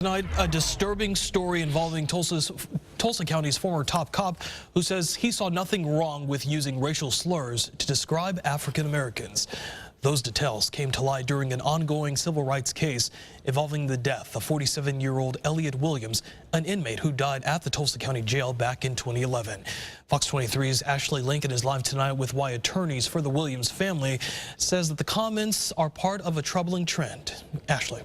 Tonight, a disturbing story involving Tulsa County's former top cop who says he saw nothing wrong with using racial slurs to describe African Americans. Those details came to light during an ongoing civil rights case involving the death of 47-year-old Elliot Williams, an inmate who died at the Tulsa County Jail back in 2011. Fox 23's Ashley Lincoln is live tonight with why attorneys for the Williams family says that the comments are part of a troubling trend. Ashley.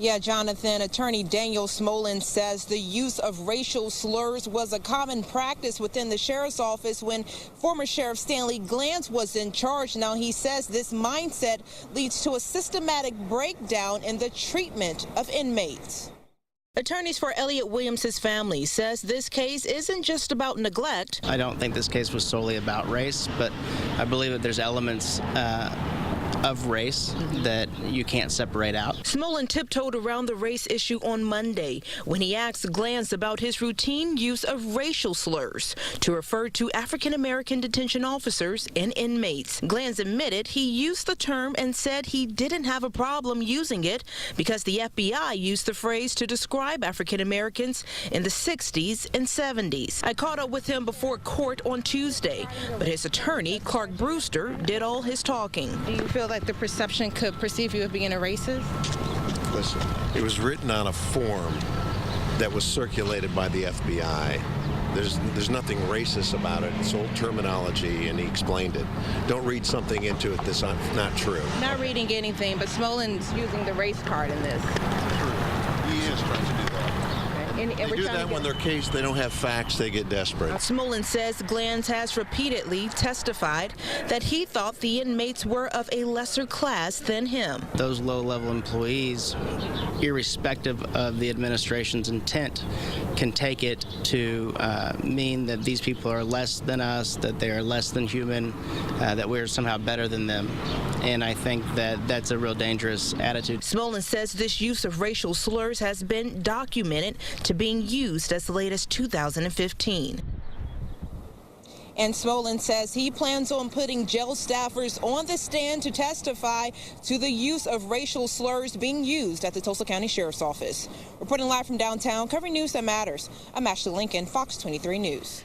Yeah, Jonathan, attorney Daniel Smolin says the use of racial slurs was a common practice within the sheriff's office when former Sheriff Stanley Glantz was in charge. Now, he says this mindset leads to a systematic breakdown in the treatment of inmates. Attorneys for Elliot Williams' family says this case isn't just about neglect. I don't think this case was solely about race, but I believe that there's elements of race that you can't separate out. Smolin tiptoed around the race issue on Monday when he asked Glantz about his routine use of racial slurs to refer to African-American detention officers and inmates. Glantz admitted he used the term and said he didn't have a problem using it because the FBI used the phrase to describe African-Americans in the 60s and 70s. I caught up with him before court on Tuesday, but his attorney, Clark Brewster, did all his talking. Do you feel like the perception could perceive you as being a racist? Listen, it was written on a form that was circulated by the FBI. There's nothing racist about it. It's old terminology, and he explained it. Don't read something into it that's not true. Not reading anything, but Smolin's using the race card in this. He is trying to do that. They do that when their case, they don't have facts, they get desperate. Smolin says Glantz has repeatedly testified that he thought the inmates were of a lesser class than him. Those low-level employees, irrespective of the administration's intent, can take it to mean that these people are less than us, that they are less than human, that we're somehow better than them. And I think that that's a real dangerous attitude. Smolin says this use of racial slurs has been documented to being used as late as 2015. And Smolin says he plans on putting jail staffers on the stand to testify to the use of racial slurs being used at the Tulsa County Sheriff's Office. Reporting live from downtown, covering news that matters, I'm Ashley Lincoln, Fox 23 News.